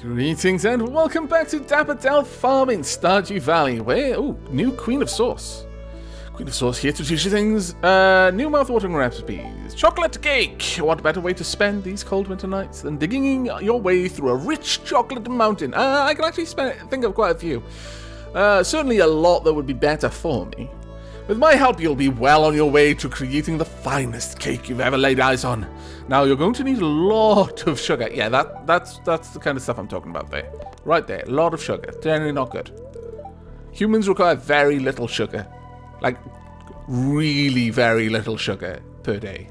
Greetings and welcome back to Dapper Delve Farm in Stardew Valley, where, new Queen of Sauce. Queen of Sauce here to teach you things, new mouth-watering recipes. Chocolate cake! What better way to spend these cold winter nights than digging your way through a rich chocolate mountain? I can actually think of quite a few. Certainly a lot that would be better for me. With my help, you'll be well on your way to creating the finest cake you've ever laid eyes on. Now, you're going to need a lot of sugar. Yeah, that's the kind of stuff I'm talking about there. Right there, a lot of sugar. Generally not good. Humans require very little sugar. Like, really very little sugar per day.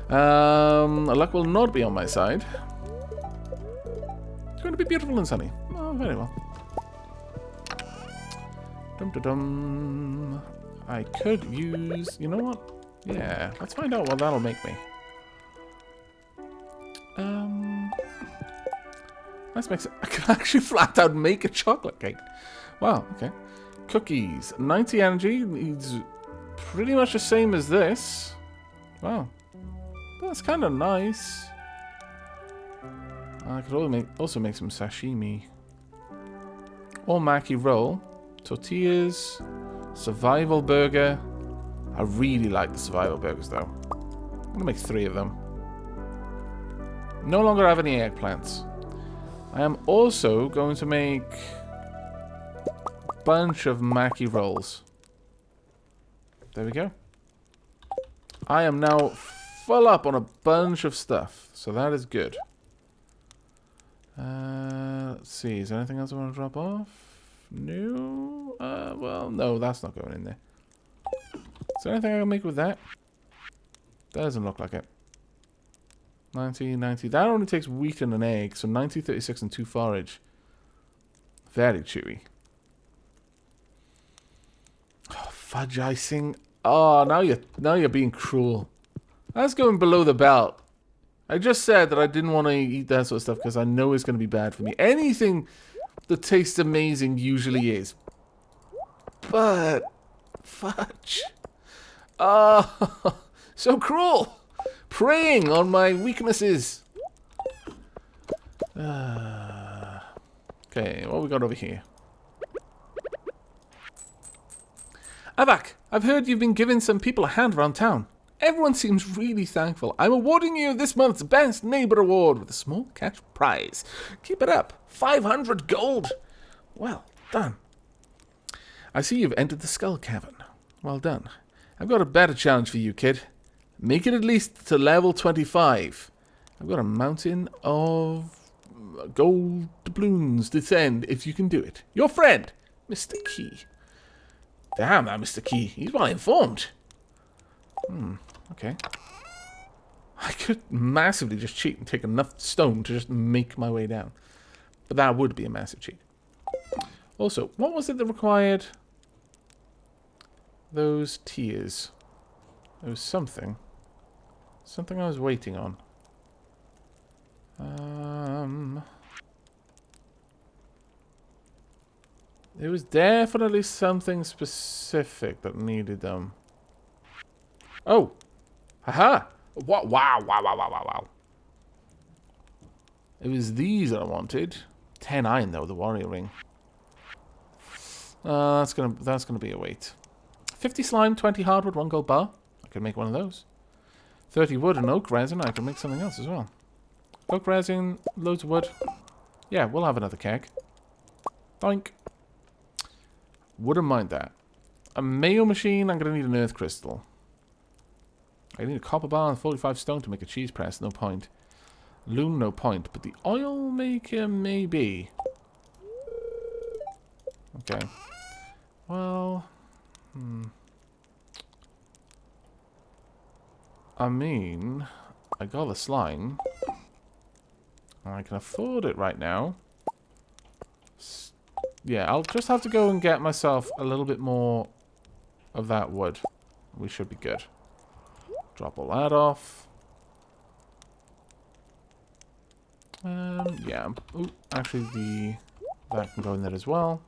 Luck will not be on my side. It's going to be beautiful and sunny. Oh, very well. Dum-da-dum. I could use... You know what? Yeah, let's find out what that'll make me. Let's make some... I can actually flat out make a chocolate cake. Wow, okay. Cookies. 90 energy needs pretty much the same as this. Wow. That's kind of nice. I could also make some sashimi. Or maki roll. Tortillas. Survival burger. I really like the survival burgers though. I'm going to make 3 of them. No longer have any eggplants. I am also going to make a bunch of maki rolls. There we go. I am now full up on a bunch of stuff, so that is good. Let's see, is there anything else I want to drop off? No? Well, no, that's not going in there. Is there anything I can make with that? That doesn't look like it. 90, 90. That only takes wheat and an egg, so 90, 36, and 2 forage. Very chewy. Oh, fudge icing. Oh, now you're being cruel. That's going below the belt. I just said that I didn't want to eat that sort of stuff because I know it's going to be bad for me. Anything that tastes amazing usually is. But fudge. Oh, so cruel. Preying on my weaknesses. Okay, what we got over here? Aavak, I've heard you've been giving some people a hand around town. Everyone seems really thankful. I'm awarding you this month's Best Neighbor Award with a small cash prize. Keep it up. 500 gold. Well done. I see you've entered the Skull Cavern. Well done. I've got a better challenge for you, kid. Make it at least to level 25. I've got a mountain of gold doubloons to send if you can do it. Your friend, Mr. Key. Damn, that Mr. Key. He's well informed. Okay. I could massively just cheat and take enough stone to just make my way down. But that would be a massive cheat. Also, what was it that required those tears? There was something. Something I was waiting on. There was definitely something specific that needed them. Oh! Haha! Wow, wow, wow, wow, wow, wow. It was these that I wanted. 10 iron though, the warrior ring. That's gonna be a wait. 50 slime, 20 hardwood, 1 gold bar. I could make one of those. 30 wood and oak resin. I can make something else as well. Oak resin, loads of wood. Yeah, we'll have another keg. Doink. Wouldn't mind that. A mayo machine. I'm gonna need an earth crystal. I need a copper bar and 45 stone to make a cheese press. No point. Loom, no point. But the oil maker, maybe. Okay. Well... I mean... I got the slime. I can afford it right now. Yeah, I'll just have to go and get myself a little bit more of that wood. We should be good. Drop all that off. Yeah. Ooh, actually, that can go in there as well.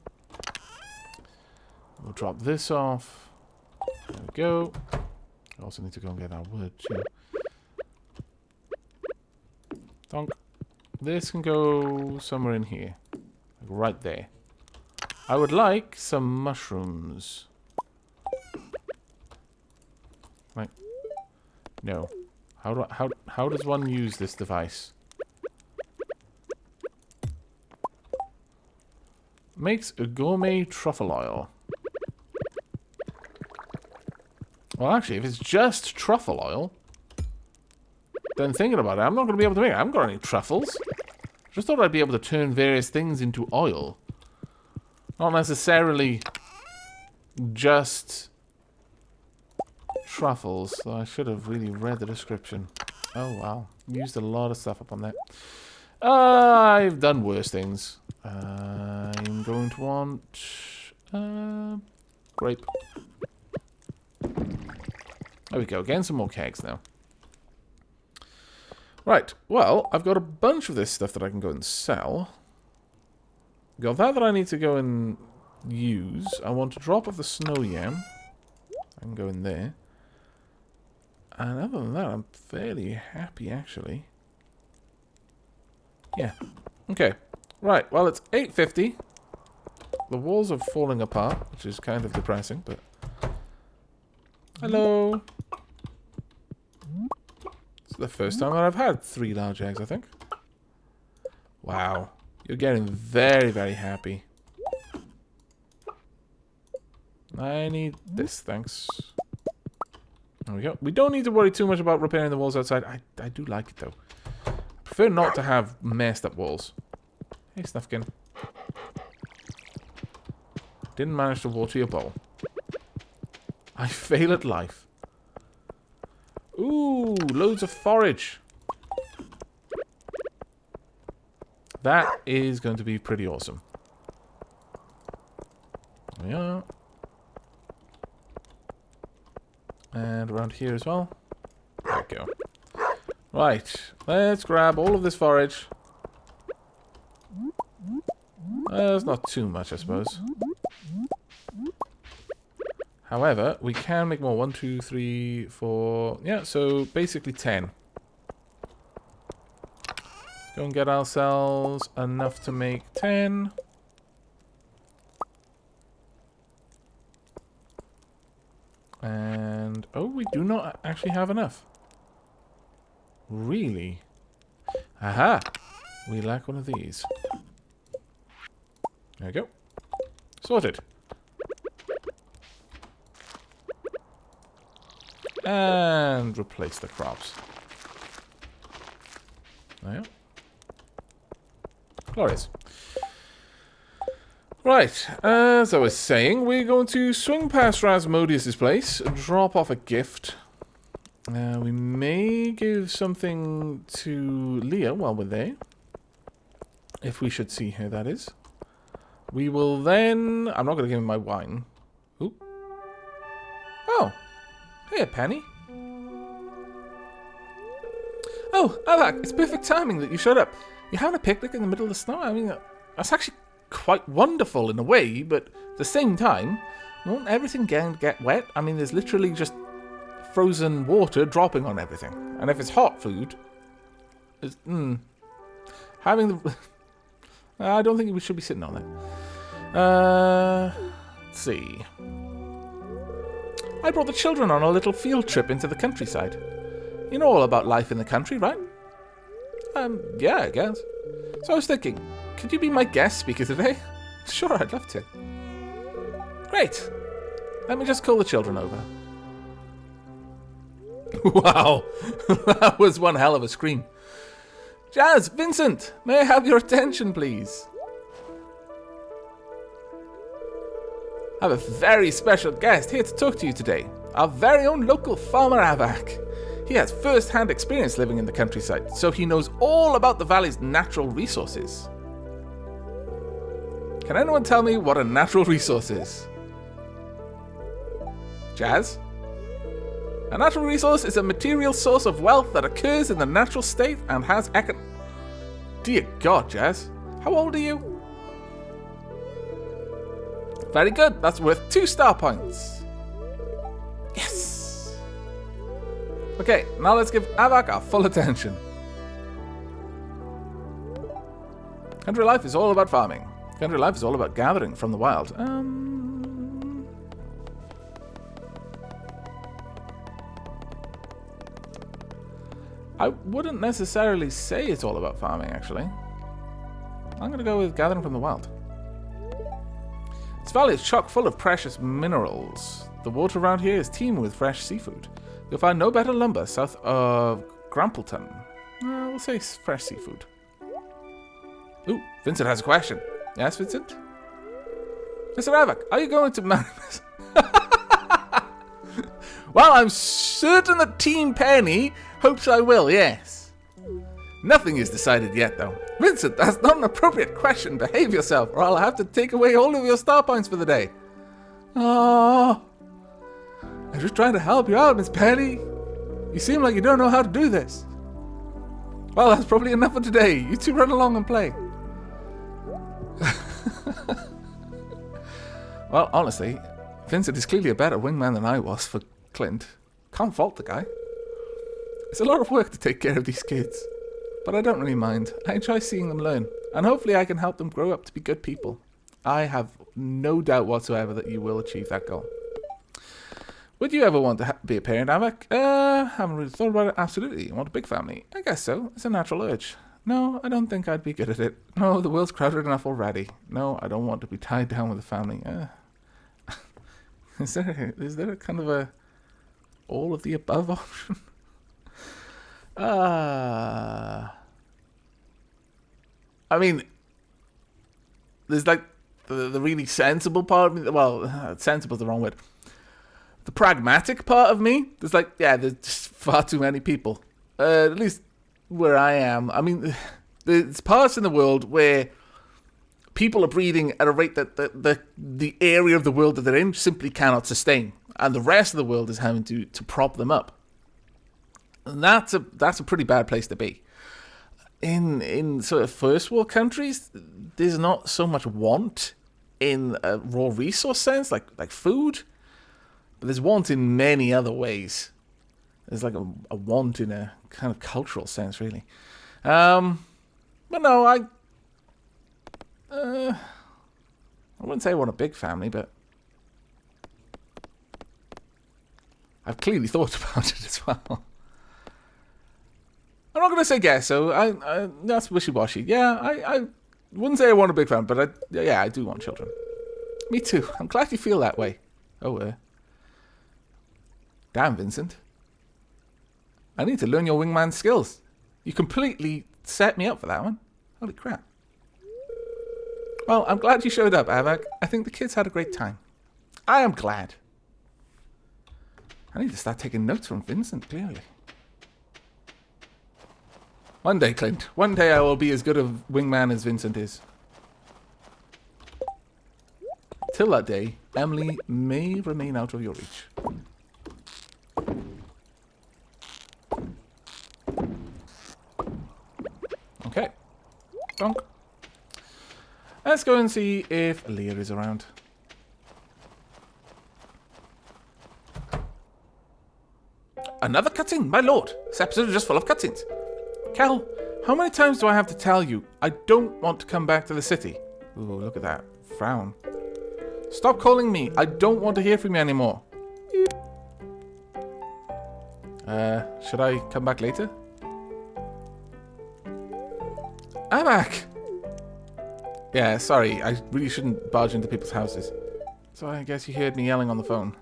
We'll drop this off. There we go. I also need to go and get our wood, too. Donk. this can go somewhere in here. Like right there. I would like some mushrooms. Right. No. How does one use this device? Makes a gourmet truffle oil. Well, actually, if it's just truffle oil, then thinking about it, I'm not going to be able to make it. I haven't got any truffles. Just thought I'd be able to turn various things into oil. Not necessarily just truffles. So I should have really read the description. Oh, wow. Used a lot of stuff up on that. I've done worse things. I'm going to want... grape. There we go. Getting some more kegs now. Right. Well, I've got a bunch of this stuff that I can go and sell. Got that I need to go and use. I want to drop off the snow yam. I can go in there. And other than that, I'm fairly happy, actually. Yeah. Okay. Right. Well, it's 8:50. The walls are falling apart, which is kind of depressing, but... Hello. It's the first time that I've had 3 large eggs, I think. Wow. You're getting very, very happy. I need this, thanks. There we go. We don't need to worry too much about repairing the walls outside. I do like it, though. I prefer not to have messed up walls. Hey, Snufkin. Didn't manage to water your bowl. I fail at life. Ooh, loads of forage. That is going to be pretty awesome. There we are. And around here as well. There we go. Right, let's grab all of this forage. There's not too much, I suppose. However, we can make more. 1, 2, 3, 4... Yeah, so basically 10. Go and get ourselves enough to make 10. And... Oh, we do not actually have enough. Really? Aha! We lack one of these. There we go. Sorted. And replace the crops. There you go. Glorious. Right, as I was saying, we're going to swing past Rasmodius' place, drop off a gift. We may give something to Leah while we're there. If we should see her, that is. We will then... I'm not going to give him my wine. Ooh. Oh. Hey, Penny. Oh, Aavak, it's perfect timing that you showed up. You're having a picnic in the middle of the snow? I mean, that's actually quite wonderful in a way, but at the same time, won't everything get wet? I mean, there's literally just frozen water dropping on everything. And if it's hot food, it's, having the... I don't think we should be sitting on that. Let's see. I brought the children on a little field trip into the countryside. You know all about life in the country, right? Yeah, I guess. So I was thinking, could you be my guest speaker today? Sure, I'd love to. Great. Let me just call the children over. Wow, that was one hell of a scream. Jazz, Vincent, may I have your attention, please? I have a very special guest here to talk to you today. Our very own local farmer Aavak. He has first-hand experience living in the countryside, so he knows all about the valley's natural resources. Can anyone tell me what a natural resource is? Jazz? A natural resource is a material source of wealth that occurs in the natural state and has Dear God, Jazz. How old are you? Very good. That's worth 2 star points. Yes! Okay, now let's give Aavak our full attention. Country life is all about farming. Country life is all about gathering from the wild. I wouldn't necessarily say it's all about farming, actually. I'm going to go with gathering from the wild. This valley is chock full of precious minerals. The water around here is teeming with fresh seafood. You'll find no better lumber south of Grumpleton. We'll say fresh seafood. Ooh, Vincent has a question. Yes, Vincent? Mr. Aavak, are you going to marry us? Well, I'm certain that Team Penny hopes I will, yes. Nothing is decided yet, though. Vincent, that's not an appropriate question. Behave yourself, or I'll have to take away all of your star points for the day. Oh, I'm just trying to help you out, Miss Penny. You seem like you don't know how to do this. Well, that's probably enough for today. You two run along and play. Well, honestly, Vincent is clearly a better wingman than I was for Clint. Can't fault the guy. It's a lot of work to take care of these kids, but I don't really mind. I enjoy seeing them learn, and hopefully I can help them grow up to be good people. I have no doubt whatsoever that you will achieve that goal. Would you ever want to be a parent, Aavak? Haven't really thought about it. Absolutely. You want a big family? I guess so. It's a natural urge. No, I don't think I'd be good at it. No, the world's crowded enough already. No, I don't want to be tied down with a family. Is there a kind of a all of the above option? I mean, there's like the really sensible part of me. Well, sensible is the wrong word. The pragmatic part of me. There's like, yeah, there's just far too many people. At least where I am. I mean, there's parts in the world where people are breeding at a rate that the area of the world that they're in simply cannot sustain, and the rest of the world is having to prop them up. And that's a pretty bad place to be. In sort of first world countries, there's not so much want in a raw resource sense, like food, but there's want in many other ways. There's like a want in a kind of cultural sense, really. But no, I wouldn't say I want a big family, but I've clearly thought about it as well. I'm not going to say yes, so that's wishy-washy. Yeah, I wouldn't say I want a big family, but I do want children. Me too. I'm glad you feel that way. Oh, damn, Vincent. I need to learn your wingman skills. You completely set me up for that one. Holy crap. Well, I'm glad you showed up, Aavak. I think the kids had a great time. I am glad. I need to start taking notes from Vincent, clearly. One day, Clint. One day I will be as good a wingman as Vincent is. Till that day, Emily may remain out of your reach. Okay. Donk. Let's go and see if Leah is around. Another cutscene, my lord. This episode is just full of cutscenes. Cal, how many times do I have to tell you I don't want to come back to the city? Ooh, look at that. Frown. Stop calling me. I don't want to hear from you anymore. Should I come back later? Aavak! Yeah, sorry. I really shouldn't barge into people's houses. So I guess you heard me yelling on the phone.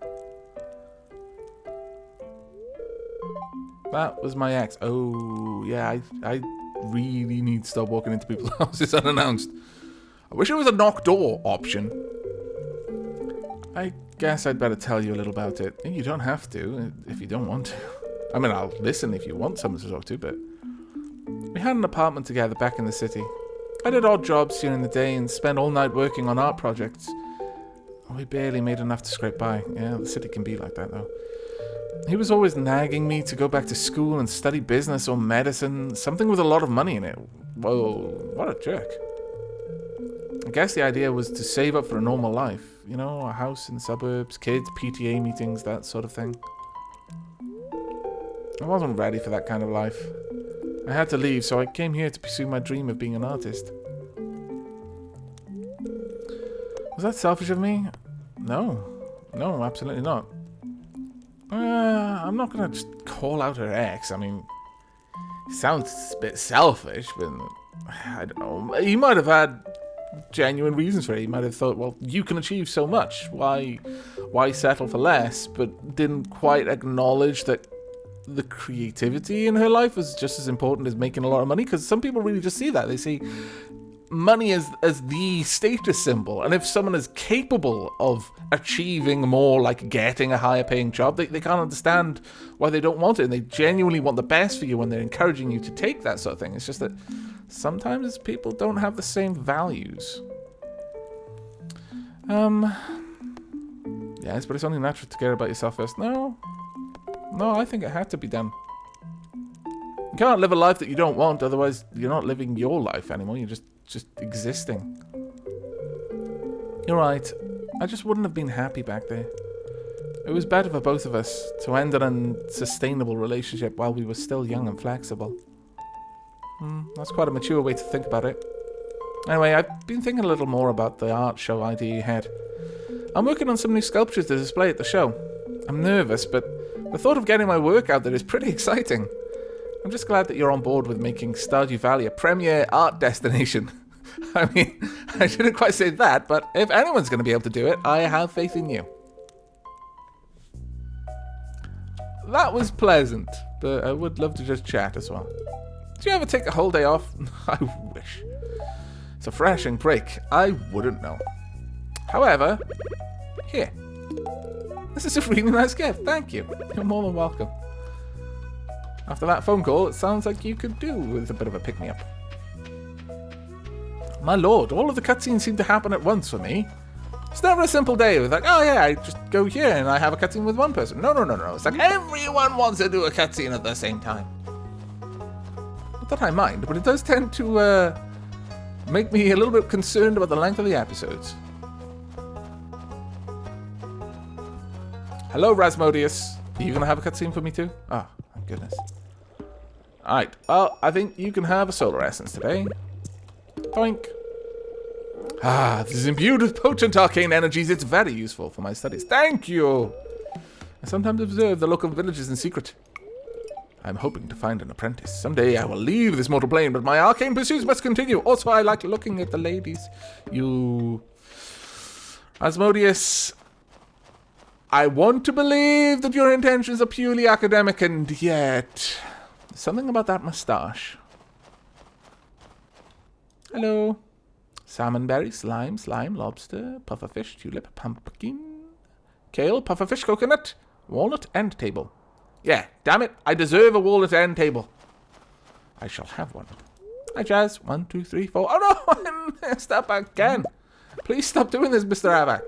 That was my ex. Oh, yeah, I really need to stop walking into people's houses unannounced. I wish it was a knock door option. I guess I'd better tell you a little about it. You don't have to, if you don't want to. I mean, I'll listen if you want someone to talk to, but... We had an apartment together back in the city. I did odd jobs during the day and spent all night working on art projects. We barely made enough to scrape by. Yeah, the city can be like that, though. He was always nagging me to go back to school and study business or medicine, something with a lot of money in it. Whoa, what a jerk. I guess the idea was to save up for a normal life. You know, a house in the suburbs, kids, PTA meetings, that sort of thing. I wasn't ready for that kind of life. I had to leave, so I came here to pursue my dream of being an artist. Was that selfish of me? No. No, absolutely not. I'm not going to just call out her ex. I mean, it sounds a bit selfish, but I don't know. He might have had genuine reasons for it. He might have thought, well, you can achieve so much. Why settle for less? But didn't quite acknowledge that the creativity in her life was just as important as making a lot of money. Because some people really just see that. They see money as the status symbol, and if someone is capable of achieving more, like getting a higher paying job, they can't understand why they don't want it, and they genuinely want the best for you when they're encouraging you to take that sort of thing. It's just that sometimes people don't have the same values. Yes, but it's only natural to care about yourself first. No, I think it had to be done. You can't live a life that you don't want, otherwise you're not living your life anymore, you're just existing. You're right. I just wouldn't have been happy back there. It was better for both of us to end an unsustainable relationship while we were still young and flexible. That's quite a mature way to think about it. Anyway, I've been thinking a little more about the art show idea you had. I'm working on some new sculptures to display at the show. I'm nervous, but the thought of getting my work out there is pretty exciting. I'm just glad that you're on board with making Stardew Valley a premier art destination. I mean, I shouldn't quite say that, but if anyone's going to be able to do it, I have faith in you. That was pleasant, but I would love to just chat as well. Do you ever take a whole day off? I wish. It's a refreshing break. I wouldn't know. However, here. This is a really nice gift. Thank you. You're more than welcome. After that phone call, it sounds like you could do with a bit of a pick-me-up. My lord, all of the cutscenes seem to happen at once for me. It's never a simple day with like, oh yeah, I just go here and I have a cutscene with one person. No. It's like everyone wants to do a cutscene at the same time. Not that I mind, but it does tend to make me a little bit concerned about the length of the episodes. Hello, Rasmodius. Are you going to have a cutscene for me too? Ah, oh, thank goodness. Alright, well, I think you can have a solar essence today. Doink. Ah, this is imbued with potent arcane energies. It's very useful for my studies. Thank you! I sometimes observe the local villages in secret. I'm hoping to find an apprentice. Someday I will leave this mortal plane, but my arcane pursuits must continue. Also, I like looking at the ladies. You... Asmodeus, I want to believe that your intentions are purely academic, and yet... something about that moustache. Hello. Salmonberry, slime, lobster, pufferfish, tulip, pumpkin, kale, pufferfish, coconut, walnut, end table. Yeah, damn it, I deserve a walnut end table. I shall have one. Hi, Jazz. 1, 2, 3, 4. Oh no, I messed up again. Please stop doing this, Mr. Aavak.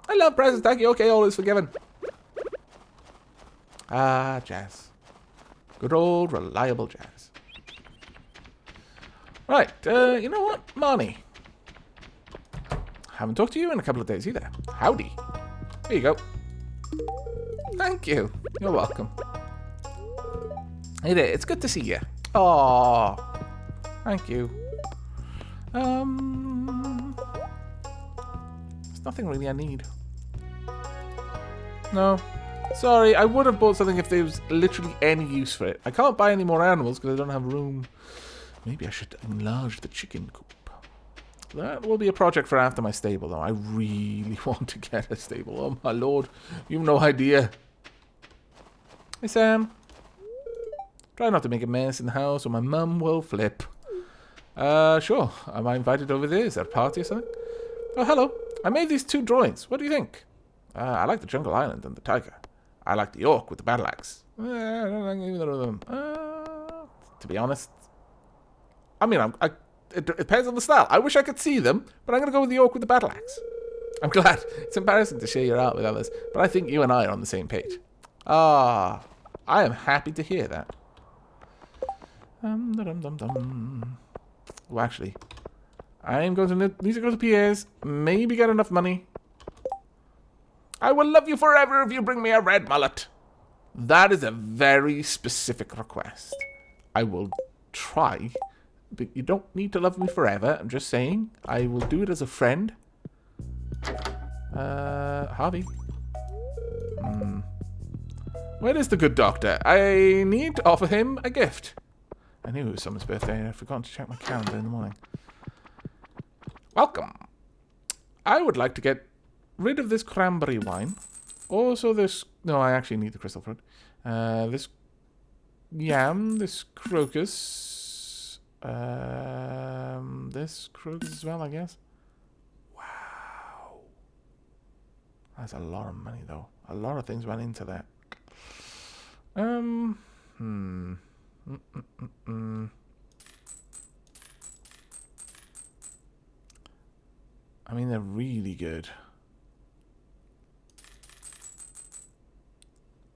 I love presents, thank you. Okay, all is forgiven. Ah, Jazz. Good old reliable Jazz. Right, you know what? Marnie. Haven't talked to you in a couple of days either. Howdy. Here you go. Thank you. You're welcome. Hey there, it's good to see you. Aww. Thank you. There's nothing really I need. No. Sorry, I would have bought something if there was literally any use for it. I can't buy any more animals because I don't have room. Maybe I should enlarge the chicken coop. That will be a project for after my stable, though. I really want to get a stable. Oh, my lord. You've no idea. Hey, Sam. Try not to make a mess in the house or my mum will flip. Sure. Am I invited over there? Is there a party or something? Oh, hello. I made these 2 drawings. What do you think? I like the jungle island and the tiger. I like the orc with the battle axe. I don't like either of them. To be honest, I mean, it depends on the style. I wish I could see them, but I'm going to go with the orc with the battle axe. I'm glad. It's embarrassing to share your art with others, but I think you and I are on the same page. Ah, I am happy to hear that. Well, actually, I am going to need to go to Pierre's, maybe get enough money. I will love you forever if you bring me a red mullet. That is a very specific request. I will try, but you don't need to love me forever. I'm just saying, I will do it as a friend. Harvey. Where is the good doctor? I need to offer him a gift. I knew it was someone's birthday. I forgot to check my calendar in the morning. Welcome. I would like to get rid of this cranberry wine. Also this... No, I actually need the crystal fruit. This yam, this crocus. This crocus as well, I guess. Wow. That's a lot of money, though. A lot of things went into that. I mean, they're really good.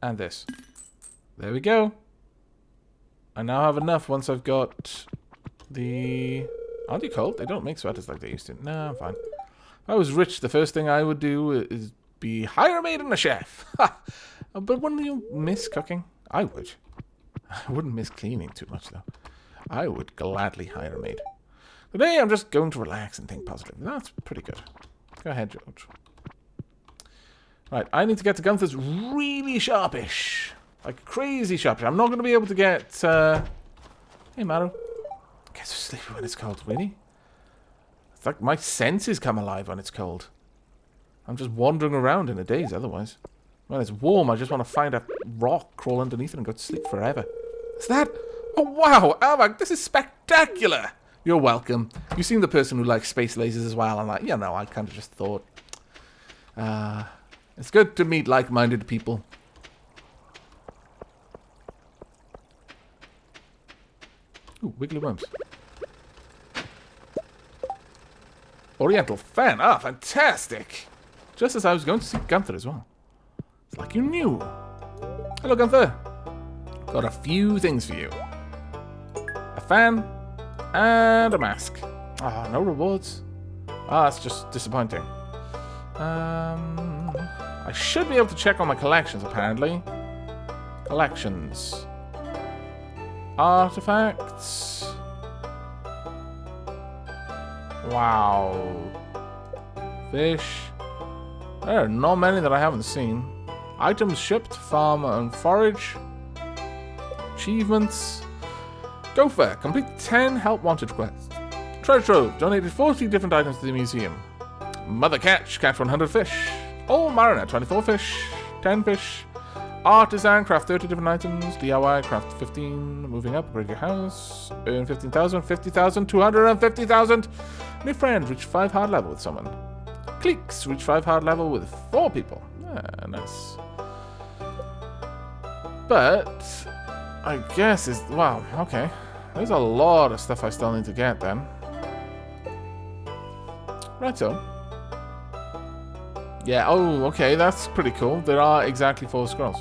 And this. There we go. I now have enough once I've got the... Aren't you cold? They don't make sweaters like they used to. No, I'm fine. If I was rich, the first thing I would do is be hire a maid and a chef. But wouldn't you miss cooking? I would. I wouldn't miss cleaning too much, though. I would gladly hire a maid. Today, I'm just going to relax and think positively. That's pretty good. Go ahead, George. Right, I need to get to Gunther's really sharpish. Like, crazy sharpish. I'm not going to be able to get... Hey, Maru. Get so sleepy when it's cold, really? It's like my senses come alive when it's cold. I'm just wandering around in a daze otherwise. When it's warm, I just want to find a rock, crawl underneath it, and go to sleep forever. Is that... Oh, wow, Aavak, this is spectacular! You're welcome. You seem the person who likes space lasers as well, and like, you know, I kind of just thought... it's good to meet like-minded people. Ooh, wiggly worms. Oriental fan. Ah, fantastic! Just as I was going to see Gunther as well. It's like you knew. Hello, Gunther. Got a few things for you. A fan and a mask. Ah, no rewards. Ah, that's just disappointing. I should be able to check on my collections, apparently. Collections. Artifacts. Wow. Fish. There are not many that I haven't seen. Items shipped, farm and forage. Achievements. Gopher. Complete 10 help wanted quests. Treasure trove. Donated 40 different items to the museum. Mother catch. Catch 100 fish. Old mariner. 24 fish. 10 fish. Artisan. Craft 30 different items. DIY. Craft 15. Moving up. Upgrade your house. Earn 15,000. 50,000. 250,000. New friend. Reach 5 hard level with someone. Cliques. Reach 5 hard level with 4 people. Ah, nice. But I guess it's... Wow, okay. There's a lot of stuff I still need to get then. Right, so. Yeah, oh, okay, that's pretty cool. There are exactly 4 scrolls.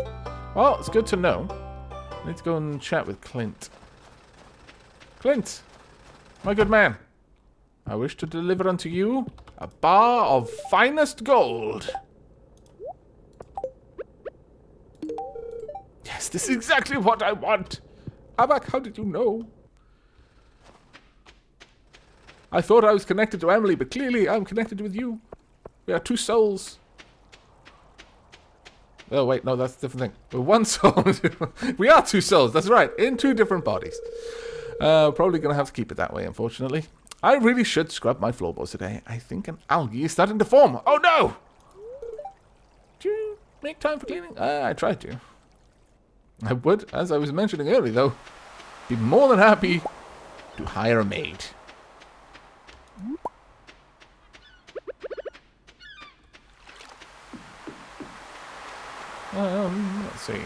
Well, it's good to know. I need to go and chat with Clint. Clint! My good man. I wish to deliver unto you a bar of finest gold. Yes, this is exactly what I want. Aavak, how did you know? I thought I was connected to Emily, but clearly I'm connected with you. We are 2 souls. Oh, wait, no, that's a different thing. We're 1 soul. We are 2 souls, that's right, in 2 different bodies. Probably going to have to keep it that way, unfortunately. I really should scrub my floorboards today. I think an algae is starting to form. Oh, no! Do you make time for cleaning? I tried to. I would, as I was mentioning earlier, though, be more than happy to hire a maid. Let's see.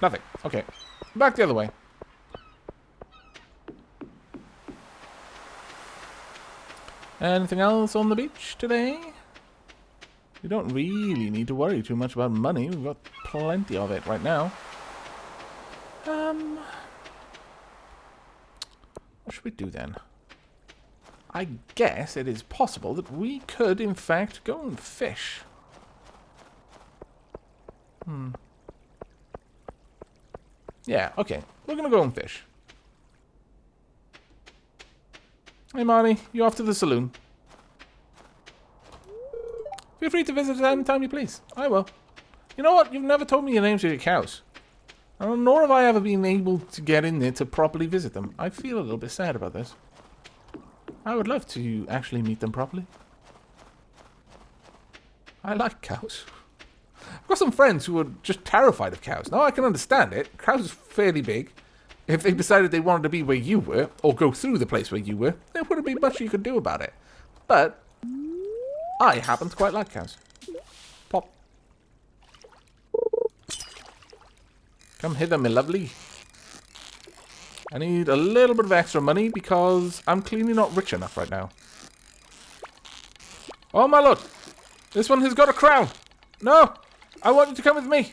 Nothing. Okay. Back the other way. Anything else on the beach today? We don't really need to worry too much about money. We've got plenty of it right now. What should we do then? I guess it is possible that we could, in fact, go and fish. Yeah, okay. We're gonna go and fish. Hey, Marnie, you off to the saloon? Feel free to visit anytime you please. I will. You know what? You've never told me your names of your cows. Nor have I ever been able to get in there to properly visit them. I feel a little bit sad about this. I would love to actually meet them properly. I like cows. I've got some friends who are just terrified of cows. Now, I can understand it. Cows are fairly big. If they decided they wanted to be where you were, or go through the place where you were, there wouldn't be much you could do about it. But I happen to quite like cows. Pop. Come hither, my lovely. I need a little bit of extra money because I'm clearly not rich enough right now. Oh my lord! This one has got a crown! No! I want you to come with me!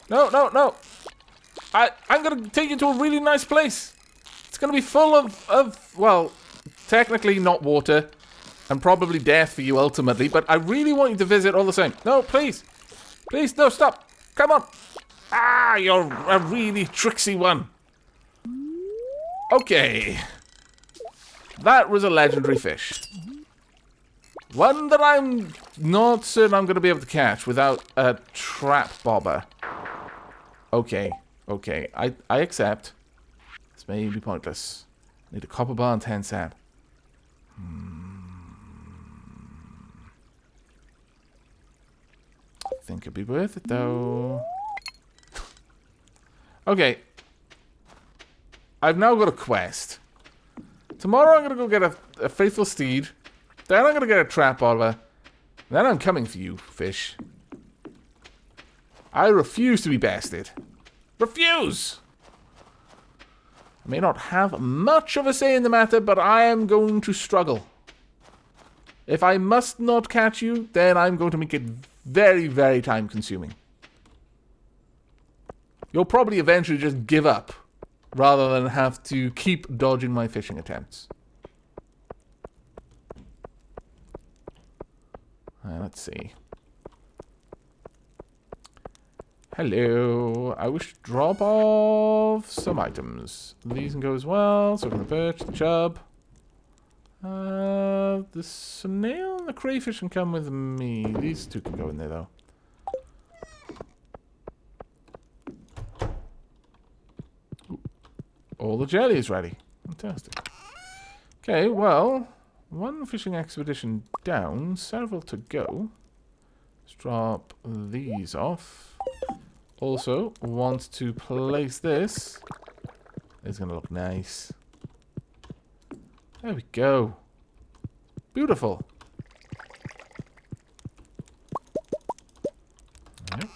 No, no, no! I'm gonna take you to a really nice place! It's gonna be full of well, technically not water, and probably death for you ultimately, but I really want you to visit all the same. No, please! Please, no, stop! Come on! Ah, you're a really tricksy one. Okay. That was a legendary fish. One that I'm not certain I'm going to be able to catch without a trap bobber. Okay. Okay. I accept. This may be pointless. Need a copper bar and 10 sap. I think it'd be worth it though. Okay. I've now got a quest. Tomorrow I'm going to go get a faithful steed. Then I'm going to get a trap bobber. Then I'm coming for you, fish. I refuse to be bested. Refuse! I may not have much of a say in the matter, but I am going to struggle. If I must not catch you, then I'm going to make it very, very time consuming. You'll probably eventually just give up, rather than have to keep dodging my fishing attempts. Let's see. Hello. I wish to drop off some items. These can go as well. So can the perch, the chub. The snail and the crayfish can come with me. These two can go in there though. All the jelly is ready. Fantastic. Okay, well, one fishing expedition down, several to go. Let's drop these off. Also, want to place this. It's going to look nice. There we go. Beautiful. Right.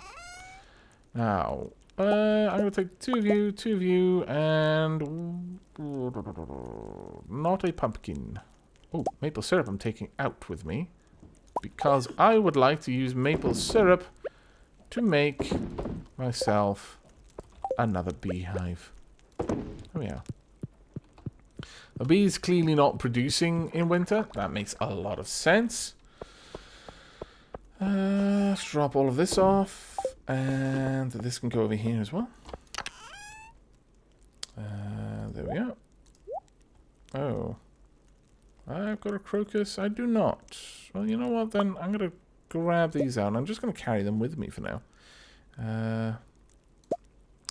Now, I'm going to take two of you, and not a pumpkin. Oh, maple syrup I'm taking out with me, because I would like to use maple syrup to make myself another beehive. Oh yeah. The bee's clearly not producing in winter. That makes a lot of sense. Let's drop all of this off. And this can go over here as well. There we go. Oh. I've got a crocus. I do not. Well, you know what then? I'm going to grab these out. And I'm just going to carry them with me for now.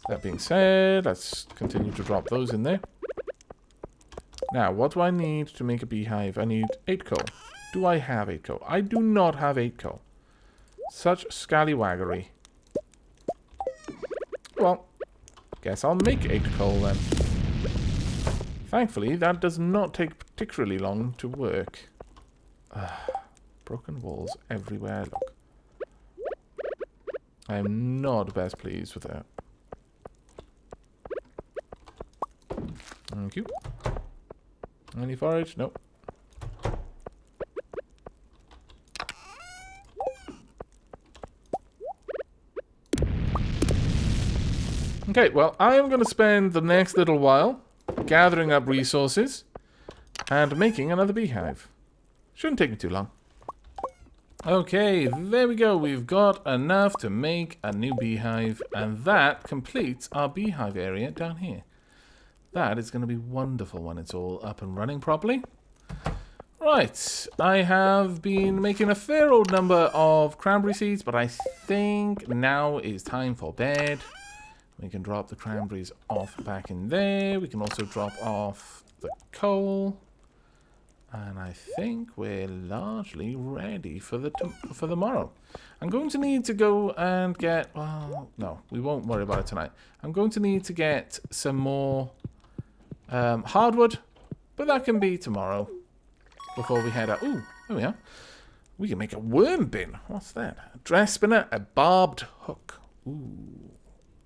That being said, let's continue to drop those in there. Now, what do I need to make a beehive? I need 8 coal. Do I have 8 coal? I do not have 8 coal. Such scallywaggery. Well, guess I'll make 8 coal then. Thankfully, that does not take particularly long to work. Broken walls everywhere I look. I am not best pleased with that. Thank you. Any forage? Nope. Okay, well, I am going to spend the next little while gathering up resources and making another beehive. Shouldn't take me too long. Okay, there we go. We've got enough to make a new beehive, and that completes our beehive area down here. That is going to be wonderful when it's all up and running properly. Right, I have been making a fair old number of cranberry seeds, but I think now is time for bed. We can drop the cranberries off back in there. We can also drop off the coal. And I think we're largely ready for the morrow. I'm going to need to go and get... Well, no, we won't worry about it tonight. I'm going to need to get some more hardwood, but that can be tomorrow before we head out. Ooh, there we are. We can make a worm bin. What's that? A dress spinner, a barbed hook. Ooh,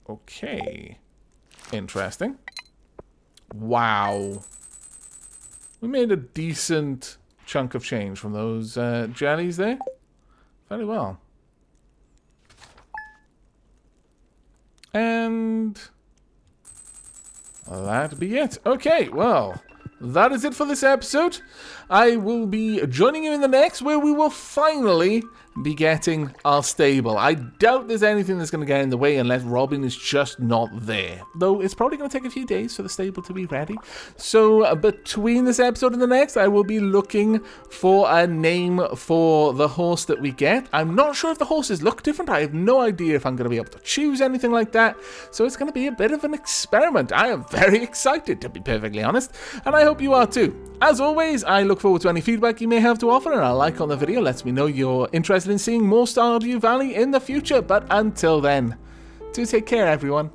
okay. Interesting. Wow. We made a decent chunk of change from those jellies there. Very well. And that'd be it. Okay, well, that is it for this episode. I will be joining you in the next, where we will finally be getting our stable. I doubt there's anything that's going to get in the way unless Robin is just not there. Though it's probably going to take a few days for the stable to be ready. So between this episode and the next, I will be looking for a name for the horse that we get. I'm not sure if the horses look different. I have no idea if I'm going to be able to choose anything like that. So it's going to be a bit of an experiment. I am very excited, to be perfectly honest. And I hope you are too. As always, I look forward to any feedback you may have to offer, and a like on the video lets me know you're interested in seeing more Stardew Valley in the future. But until then, do take care, everyone.